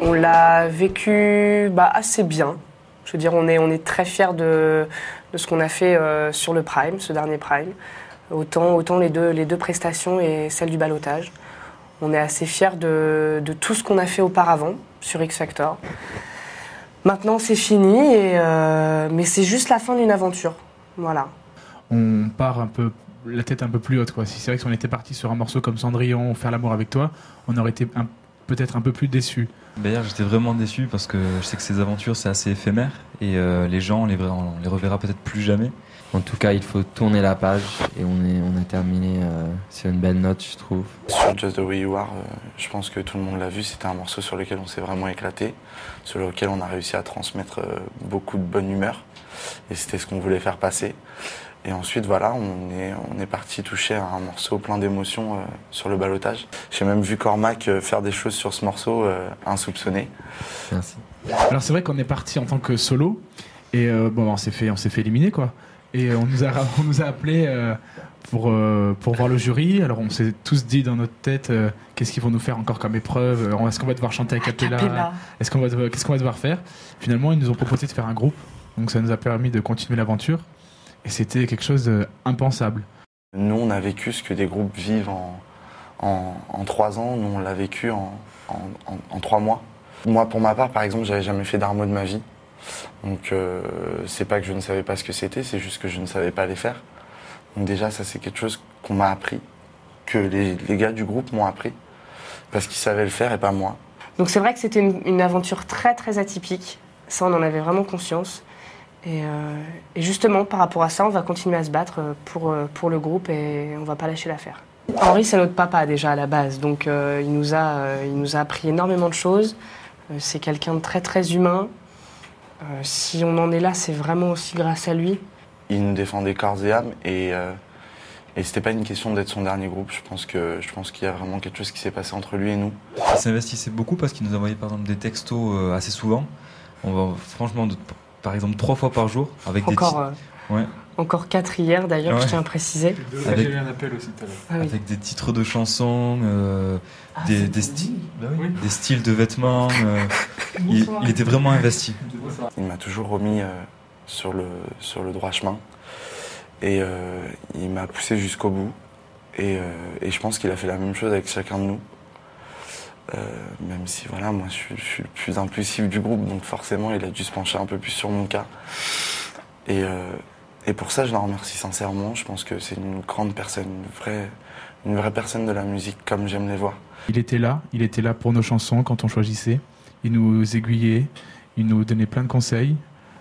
On l'a vécu assez bien. Je veux dire, on est très fiers de ce qu'on a fait sur le Prime, ce dernier Prime. Autant les deux prestations et celle du ballottage. On est assez fiers de tout ce qu'on a fait auparavant sur X Factor. Maintenant, c'est fini, mais c'est juste la fin d'une aventure. Voilà. On part un peu la tête un peu plus haute, quoi. Si c'est vrai que si on était parti sur un morceau comme Cendrillon, Faire l'amour avec toi, on aurait été peut-être un peu plus déçus. D'ailleurs, j'étais vraiment déçu parce que je sais que ces aventures, c'est assez éphémère et les gens, on les reverra peut-être plus jamais. En tout cas, il faut tourner la page et on a terminé sur une belle note, je trouve. Sur Just the Way You Are, je pense que tout le monde l'a vu, c'était un morceau sur lequel on s'est vraiment éclaté, sur lequel on a réussi à transmettre beaucoup de bonne humeur et c'était ce qu'on voulait faire passer. Et ensuite, voilà, on est parti toucher à un morceau plein d'émotions sur le ballottage. J'ai même vu Cormac faire des choses sur ce morceau insoupçonnées. Merci. Alors c'est vrai qu'on est parti en tant que solo et on s'est fait éliminer, quoi. Et on nous a appelés pour voir le jury. Alors on s'est tous dit dans notre tête qu'est-ce qu'ils vont nous faire encore comme épreuve. Est-ce qu'on va devoir chanter a cappella? Qu'est-ce qu'on va devoir faire? Finalement, ils nous ont proposé de faire un groupe. Donc ça nous a permis de continuer l'aventure. Et c'était quelque chose d'impensable. Nous, on a vécu ce que des groupes vivent en 3 ans. Nous, on l'a vécu en 3 mois. Moi, pour ma part, par exemple, j'avais jamais fait d'armo de ma vie. Donc, c'est pas que je ne savais pas ce que c'était, c'est juste que je ne savais pas les faire. Donc déjà, ça, c'est quelque chose qu'on m'a appris, que les gars du groupe m'ont appris, parce qu'ils savaient le faire et pas moi. Donc c'est vrai que c'était une aventure très très atypique. Ça, on en avait vraiment conscience. Et justement, par rapport à ça, on va continuer à se battre pour le groupe et on va pas lâcher l'affaire. Henri, c'est notre papa déjà à la base, donc il nous a appris énormément de choses. C'est quelqu'un de très très humain. Si on en est là, c'est vraiment aussi grâce à lui. Il nous défendait corps et âme et c'était pas une question d'être son dernier groupe. Je pense qu'il y a vraiment quelque chose qui s'est passé entre lui et nous. Il s'investissait beaucoup parce qu'il nous envoyait par exemple des textos assez souvent. On va franchement, par exemple 3 fois par jour avec Encore 4 hier d'ailleurs, je tiens à préciser. J'ai eu un appel aussi tout à l'heure. Ah oui. Avec des titres de chansons, des styles de vêtements. Il était vraiment investi. Il m'a toujours remis sur le droit chemin et il m'a poussé jusqu'au bout et je pense qu'il a fait la même chose avec chacun de nous. Même si voilà, moi je suis le plus impulsif du groupe, donc forcément il a dû se pencher un peu plus sur mon cas. Et pour ça je le remercie sincèrement. Je pense que c'est une grande personne, une vraie personne de la musique comme j'aime les voir. Il était là pour nos chansons quand on choisissait. Il nous aiguillait, il nous donnait plein de conseils.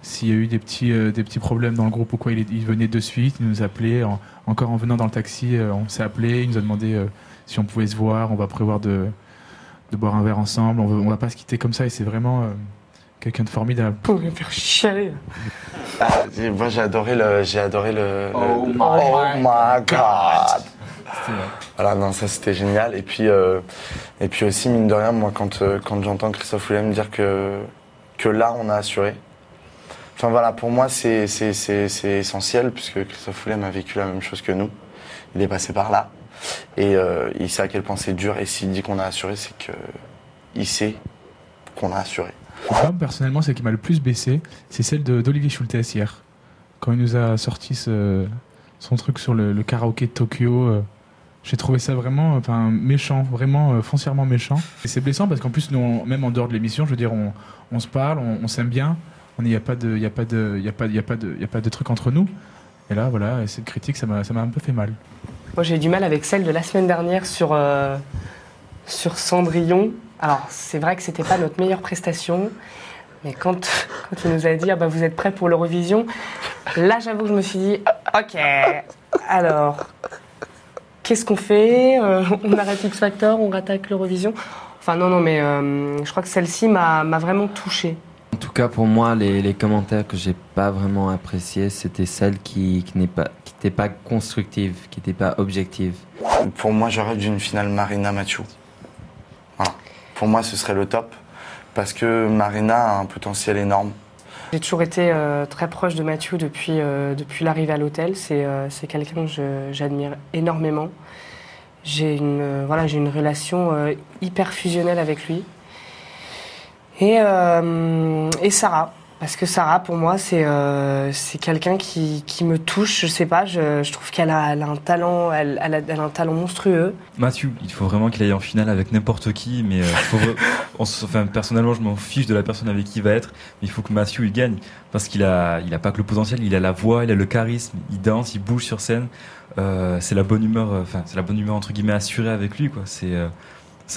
S'il y a eu des petits problèmes dans le groupe ou quoi, il venait de suite, il nous appelait. Encore en venant dans le taxi, on s'est appelé, il nous a demandé si on pouvait se voir. On va prévoir de boire un verre ensemble. On va pas se quitter comme ça et c'est vraiment quelqu'un de formidable. Pour me faire chialer. Moi j'ai adoré le Oh my god. Voilà, non, ça c'était génial. Et puis aussi, mine de rien, moi quand j'entends Christophe Willem dire que là on a assuré. Enfin voilà, pour moi c'est essentiel puisque Christophe Willem a vécu la même chose que nous. Il est passé par là et il sait à quel point c'est dur. Et s'il dit qu'on a assuré, c'est qu'il sait qu'on a assuré. Moi, personnellement, celle qui m'a le plus baissé, c'est celle d'Olivier Schultes hier. Quand il nous a sorti son truc sur le karaoké de Tokyo, j'ai trouvé ça vraiment méchant, vraiment foncièrement méchant. Et c'est blessant parce qu'en plus, nous, même en dehors de l'émission, je veux dire, on se parle, on s'aime bien. Il n'y a pas de truc entre nous. Et là, voilà, et cette critique, ça m'a un peu fait mal. Moi, j'ai eu du mal avec celle de la semaine dernière sur Cendrillon. Alors, c'est vrai que c'était pas notre meilleure prestation, mais quand il nous a dit vous êtes prêts pour l'Eurovision, là, j'avoue que je me suis dit ok, alors qu'est-ce qu'on fait? On arrête X Factor, on rattaque l'Eurovision? Enfin non, mais je crois que celle-ci m'a vraiment touchée. En tout cas, pour moi, les commentaires que j'ai pas vraiment appréciés, c'était celles qui n'étaient pas constructives, qui n'étaient pas objectives. Pour moi, je rêve d'une finale Marina-Mathieu. Voilà. Pour moi, ce serait le top, parce que Marina a un potentiel énorme. J'ai toujours été très proche de Mathieu depuis l'arrivée à l'hôtel. C'est quelqu'un que j'admire énormément. J'ai une relation hyper fusionnelle avec lui. Et Sarah. Parce que Sarah, pour moi, c'est quelqu'un qui me touche. Je sais pas, je trouve qu'elle a un talent, elle a un talent monstrueux. Matthew, il faut vraiment qu'il aille en finale avec n'importe qui, mais personnellement, je m'en fiche de la personne avec qui il va être, mais il faut que Matthew il gagne, parce qu'il a pas que le potentiel, il a la voix, il a le charisme, il danse, il bouge sur scène. C'est la bonne humeur, entre guillemets assurée avec lui, quoi. C'est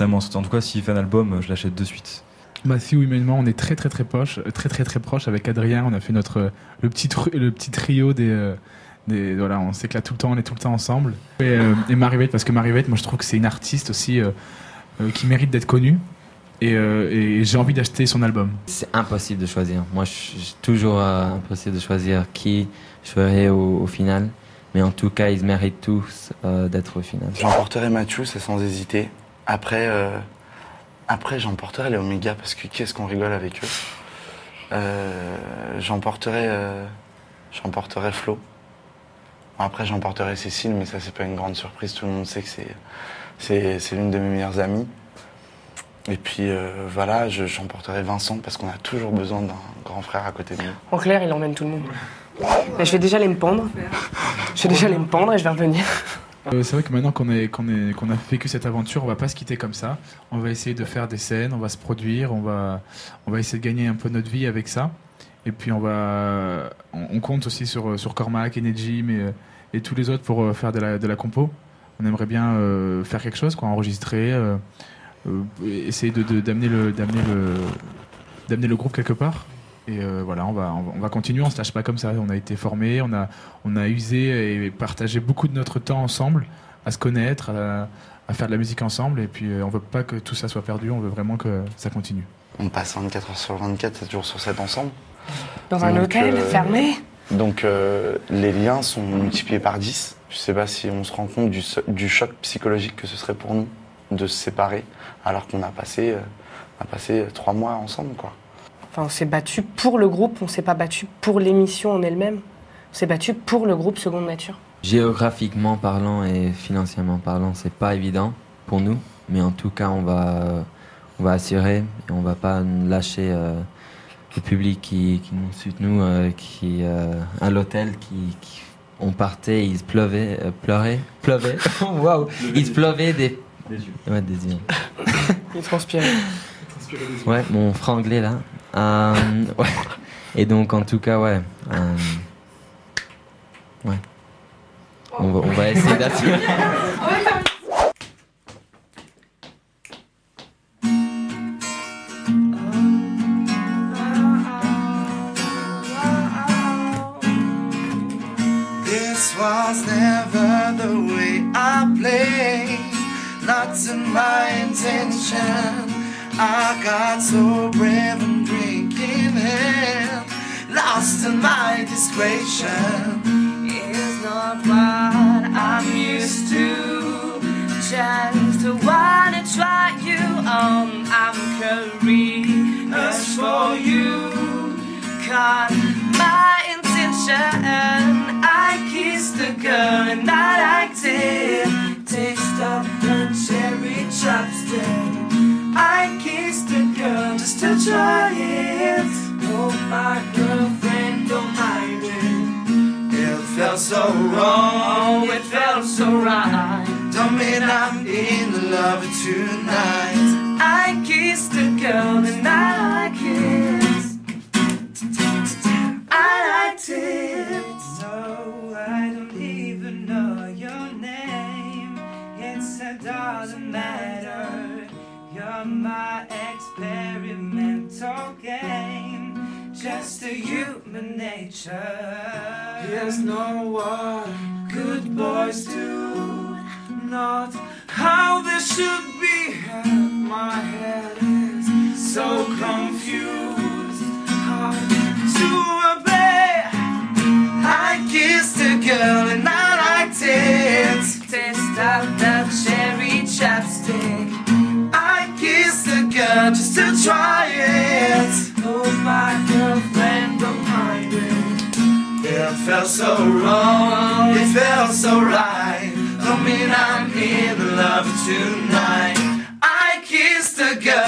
un monstre. En tout cas, s'il fait un album, je l'achète de suite. Matthew, humainement, on est très proche avec Adrien. On a fait le petit trio voilà, on s'éclate tout le temps, on est tout le temps ensemble. Et Marivette, parce que Marivette, moi je trouve que c'est une artiste aussi qui mérite d'être connue. Et j'ai envie d'acheter son album. C'est impossible de choisir. Moi, j'ai toujours impossible de choisir qui je ferai au final. Mais en tout cas, ils méritent tous d'être au final. J'emporterai Matthew, c'est sans hésiter. Après, j'emporterai les Omega parce que qu'est-ce qu'on rigole avec eux. J'emporterai Flo. Après, j'emporterai Cécile, mais ça, c'est pas une grande surprise. Tout le monde sait que c'est l'une de mes meilleures amies. Et puis, voilà, j'emporterai Vincent parce qu'on a toujours besoin d'un grand frère à côté de nous. En clair, il emmène tout le monde. Mais je vais déjà aller me pendre. Et je vais revenir. C'est vrai que maintenant qu'on a vécu cette aventure, on va pas se quitter comme ça. On va essayer de faire des scènes, on va se produire, on va essayer de gagner un peu notre vie avec ça. Et puis on compte aussi sur Cormac, Energy et tous les autres pour faire de la compo. On aimerait bien faire quelque chose, quoi, enregistrer, essayer d'amener le groupe quelque part. Et voilà, on va continuer, on se lâche pas comme ça. On a été formés, on a usé et partagé beaucoup de notre temps ensemble, à se connaître, à faire de la musique ensemble. Et puis on veut pas que tout ça soit perdu, on veut vraiment que ça continue. On passe 24 heures sur 24, 7 jours sur 7 ensemble. Dans un hôtel fermé. Donc les liens sont multipliés par 10. Je sais pas si on se rend compte du choc psychologique que ce serait pour nous de se séparer alors qu'on a passé 3 mois ensemble, quoi. Enfin, on s'est battu pour le groupe, on s'est pas battu pour l'émission en elle-même. On s'est battu pour le groupe Seconde Nature. Géographiquement parlant et financièrement parlant, c'est pas évident pour nous, mais en tout cas, on va assurer et on va pas lâcher le public qui nous suit, qui à l'hôtel, on partait, il pleuvait. Waouh, il pleuvait des yeux. Ouais, des yeux. Il transpirait. Ouais, mon franglais là. Ouais. Et donc en tout cas, ouais. Ouais. On va essayer d'assurer. This was never the way I played, not in my intention. I got so brave and drinking and lost in my discretion. It's not what I'm used to, just wanna try you on. I'm curious for you, caught my intention. I kissed the girl and I liked it. Taste of the cherry chopstick. I kissed a girl just to try it. Oh, my girlfriend don't mind it. It felt so wrong, it felt so right. Don't mean I'm in love tonight. I kissed a girl and I like it. I liked it. So I don't even know your name. It doesn't matter. You're my experimental game, just a human nature. Here's no what good boys do, not how they should be. My head is so confused, hard to obey. I kissed a girl and I liked it. Taste of the cherry chapstick. I kissed a girl just to try it. Oh, my girlfriend don't mind it. It felt so wrong, it felt so right. Don't mean I'm in love tonight. I kissed a girl